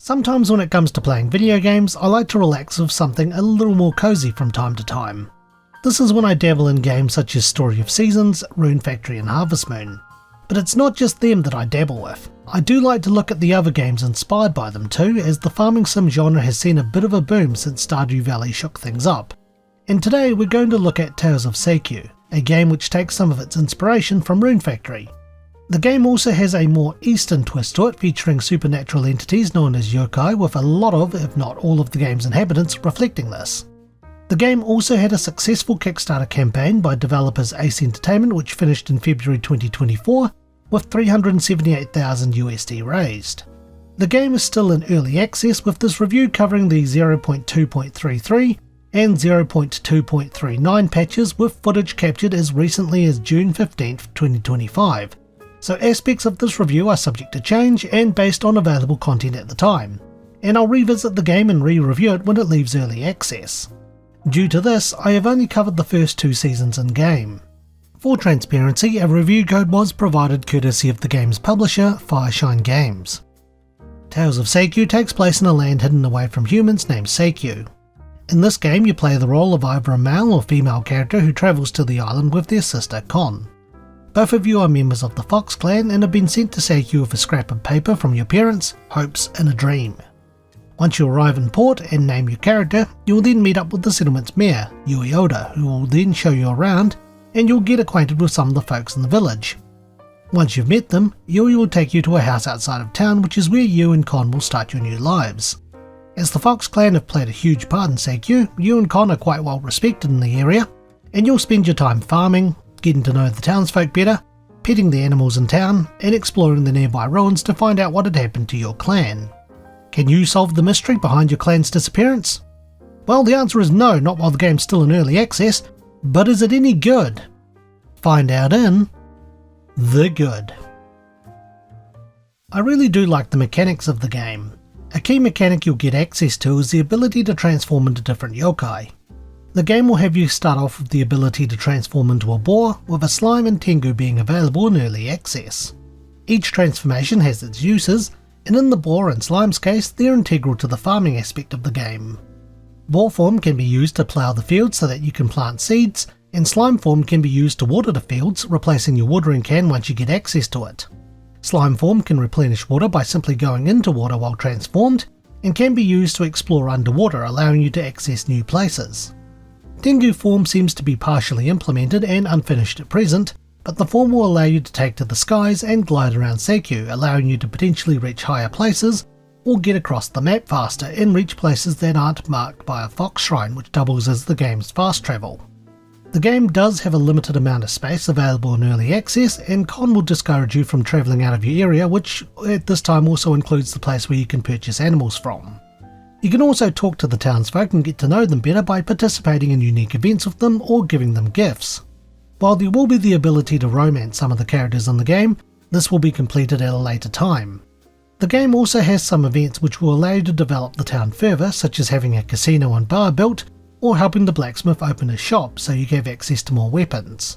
Sometimes when it comes to playing video games, I like to relax with something a little more cozy from time to time. This is when I dabble in games such as Story of Seasons, Rune Factory and Harvest Moon. But it's not just them that I dabble with. I do like to look at the other games inspired by them too, as the farming sim genre has seen a bit of a boom since Stardew Valley shook things up. And today we're going to look at Tales of Seikyu, a game which takes some of its inspiration from Rune Factory. The game also has a more eastern twist to it, featuring supernatural entities known as yokai, with a lot of, if not all of the game's inhabitants reflecting this. The game also had a successful Kickstarter campaign by developers Ace Entertainment, which finished in February 2024 with 378,000 USD raised. The game is still in early access, with this review covering the 0.2.33 and 0.2.39 patches, with footage captured as recently as June 15th, 2025. So aspects of this review are subject to change and based on available content at the time, and I'll revisit the game and re-review it when it leaves early access. Due to this, I have only covered the first 2 seasons in game. For transparency, a review code was provided courtesy of the game's publisher, Fireshine Games. Tales of Seikyu takes place in a land hidden away from humans named Seikyu. In this game you play the role of either a male or female character who travels to the island with their sister Kon. Both of you are members of the Fox clan and have been sent to Seikyu with a scrap of paper from your parents, hopes and a dream. Once you arrive in port and name your character, you will then meet up with the settlement's mayor, Yui Oda, who will then show you around and you'll get acquainted with some of the folks in the village. Once you've met them, Yui will take you to a house outside of town, which is where you and Kon will start your new lives. As the Fox clan have played a huge part in Seikyu, you and Kon are quite well respected in the area, and you'll spend your time farming, getting to know the townsfolk better, petting the animals in town, and exploring the nearby ruins to find out what had happened to your clan. Can you solve the mystery behind your clan's disappearance? Well, the answer is no, not while the game's still in early access, but is it any good? Find out in The Good. I really do like the mechanics of the game. A key mechanic you'll get access to is the ability to transform into different yokai. The game will have you start off with the ability to transform into a boar, with a slime and tengu being available in early access. Each transformation has its uses, and in the boar and slime's case, they're integral to the farming aspect of the game. Boar form can be used to plough the fields so that you can plant seeds, and slime form can be used to water the fields, replacing your watering can once you get access to it. Slime form can replenish water by simply going into water while transformed, and can be used to explore underwater, allowing you to access new places. Tengu form seems to be partially implemented and unfinished at present, but the form will allow you to take to the skies and glide around Seikyu, allowing you to potentially reach higher places, or get across the map faster and reach places that aren't marked by a fox shrine, which doubles as the game's fast travel. The game does have a limited amount of space available in early access, and Kon will discourage you from travelling out of your area, which at this time also includes the place where you can purchase animals from. You can also talk to the townsfolk and get to know them better by participating in unique events with them or giving them gifts. While there will be the ability to romance some of the characters in the game, this will be completed at a later time. The game also has some events which will allow you to develop the town further, such as having a casino and bar built, or helping the blacksmith open his shop so you have access to more weapons.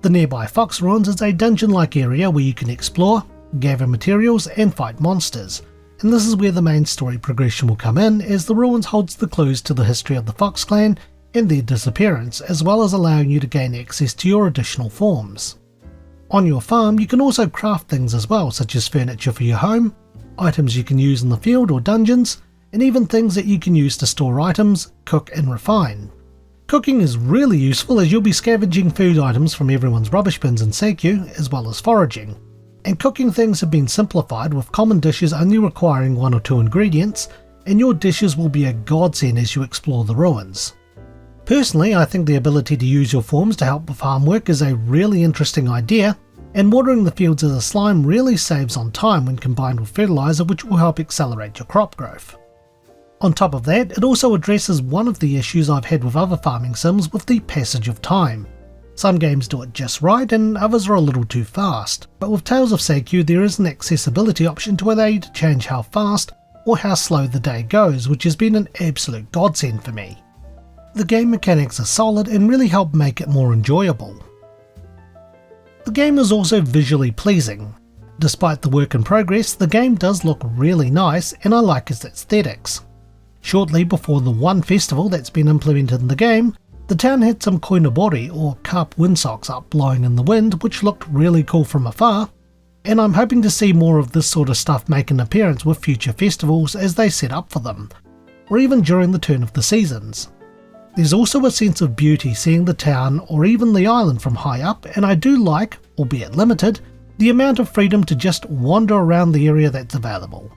The nearby Fox Ruins is a dungeon-like area where you can explore, gather materials and fight monsters, and this is where the main story progression will come in, as the ruins holds the clues to the history of the Fox clan and their disappearance, as well as allowing you to gain access to your additional forms. On your farm you can also craft things as well, such as furniture for your home, items you can use in the field or dungeons, and even things that you can use to store items, cook and refine. Cooking is really useful, as you'll be scavenging food items from everyone's rubbish bins in Seikyu, as well as foraging. And cooking things have been simplified, with common dishes only requiring 1 or 2 ingredients, and your dishes will be a godsend as you explore the ruins. Personally, I think the ability to use your forms to help with farm work is a really interesting idea, and watering the fields as a slime really saves on time when combined with fertilizer, which will help accelerate your crop growth. On top of that, it also addresses one of the issues I've had with other farming sims with the passage of time. Some games do it just right and others are a little too fast, but with Tales of Seikyu there is an accessibility option to allow you to change how fast or how slow the day goes, which has been an absolute godsend for me. The game mechanics are solid and really help make it more enjoyable. The game is also visually pleasing. Despite the work in progress, the game does look really nice and I like its aesthetics. Shortly before the one festival that's been implemented in the game, the town had some koinobori or carp windsocks up blowing in the wind, which looked really cool from afar, and I'm hoping to see more of this sort of stuff make an appearance with future festivals as they set up for them, or even during the turn of the seasons. There's also a sense of beauty seeing the town or even the island from high up, and I do like, albeit limited, the amount of freedom to just wander around the area that's available.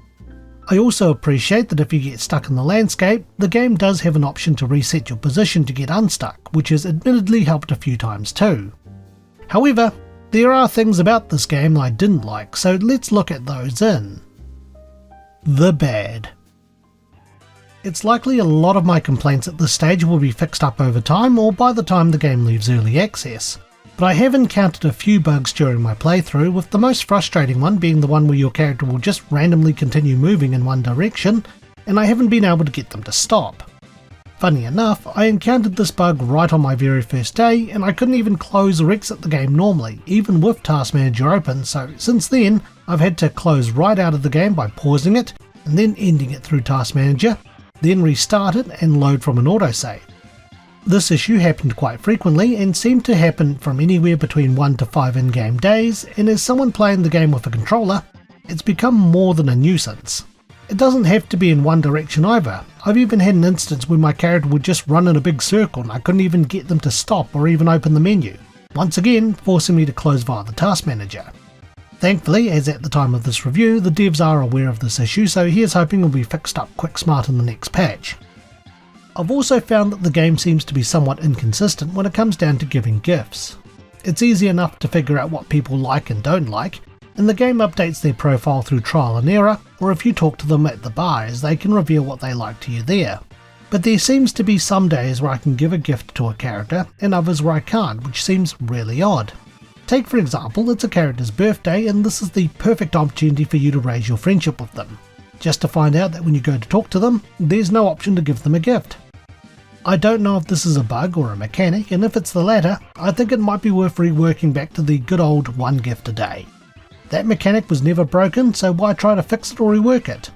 I also appreciate that if you get stuck in the landscape, the game does have an option to reset your position to get unstuck, which has admittedly helped a few times too. However, there are things about this game I didn't like, so let's look at those in. The bad. It's likely a lot of my complaints at this stage will be fixed up over time or by the time the game leaves early access. But I have encountered a few bugs during my playthrough, with the most frustrating one being the one where your character will just randomly continue moving in one direction, and I haven't been able to get them to stop. Funny enough, I encountered this bug right on my very first day, and I couldn't even close or exit the game normally, even with Task Manager open, so since then I've had to close right out of the game by pausing it, and then ending it through Task Manager, then restart it and load from an autosave. This issue happened quite frequently and seemed to happen from anywhere between 1 to 5 in-game days, and as someone playing the game with a controller, it's become more than a nuisance. It doesn't have to be in one direction either. I've even had an instance where my character would just run in a big circle and I couldn't even get them to stop or even open the menu, once again forcing me to close via the Task Manager. Thankfully, as at the time of this review, the devs are aware of this issue, so here's hoping it will be fixed up quick smart in the next patch. I've also found that the game seems to be somewhat inconsistent when it comes down to giving gifts. It's easy enough to figure out what people like and don't like, and the game updates their profile through trial and error, or if you talk to them at the bar as they can reveal what they like to you there. But there seems to be some days where I can give a gift to a character and others where I can't, which seems really odd. Take for example, it's a character's birthday and this is the perfect opportunity for you to raise your friendship with them, just to find out that when you go to talk to them, there's no option to give them a gift. I don't know if this is a bug or a mechanic, and if it's the latter, I think it might be worth reworking back to the good old one gift a day. That mechanic was never broken, so why try to fix it or rework it?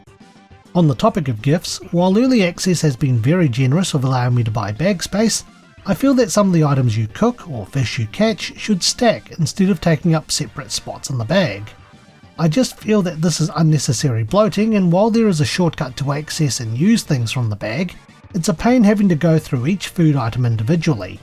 On the topic of gifts, while early access has been very generous with allowing me to buy bag space, I feel that some of the items you cook or fish you catch should stack instead of taking up separate spots in the bag. I just feel that this is unnecessary bloating, and while there is a shortcut to access and use things from the bag, it's a pain having to go through each food item individually.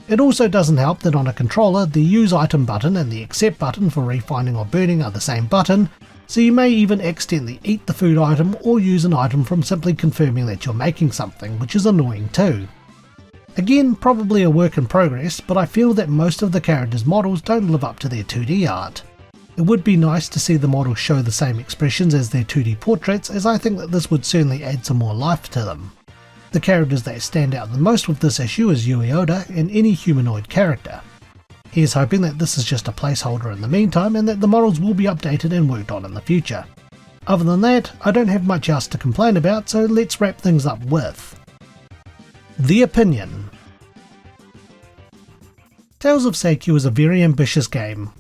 It also doesn't help that on a controller the use item button and the accept button for refining or burning are the same button, so you may even accidentally eat the food item or use an item from simply confirming that you're making something, which is annoying too. Again, probably a work in progress, but I feel that most of the characters' models don't live up to their 2D art. It would be nice to see the models show the same expressions as their 2D portraits, as I think that this would certainly add some more life to them. The characters that stand out the most with this issue is Yui Oda and any humanoid character. Here's hoping that this is just a placeholder in the meantime and that the models will be updated and worked on in the future. Other than that, I don't have much else to complain about, so let's wrap things up with the opinion. Tales of Seikyu is a very ambitious game.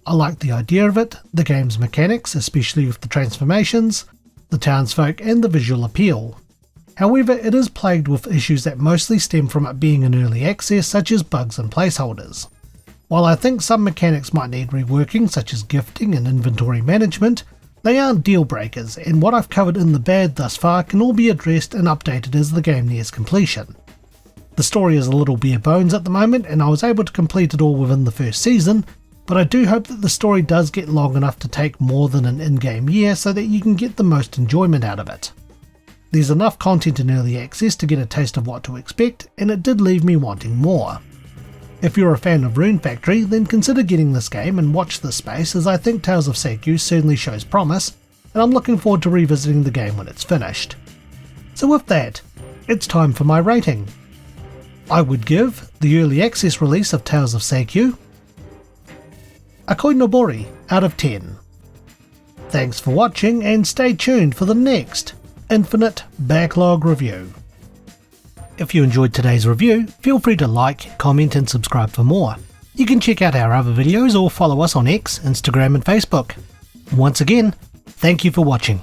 I like the idea of it, the game's mechanics, especially with the transformations, the townsfolk and the visual appeal. However, it is plagued with issues that mostly stem from it being in early access, such as bugs and placeholders. While I think some mechanics might need reworking, such as gifting and inventory management, they aren't deal breakers, and what I've covered in the bad thus far can all be addressed and updated as the game nears completion. The story is a little bare bones at the moment, and I was able to complete it all within the first season, but I do hope that the story does get long enough to take more than an in-game year so that you can get the most enjoyment out of it. There's enough content in early access to get a taste of what to expect, and it did leave me wanting more. If you're a fan of Rune Factory, then consider getting this game and watch this space, as I think Tales of Seikyu certainly shows promise, and I'm looking forward to revisiting the game when it's finished. So with that, it's time for my rating. I would give the early access release of Tales of Seikyu a koinobori out of 10. Thanks for watching, and stay tuned for the next Infinite Backlog review. If you enjoyed today's review, feel free to like, comment and subscribe for more. You can check out our other videos or follow us on X, Instagram and Facebook. Once again, thank you for watching.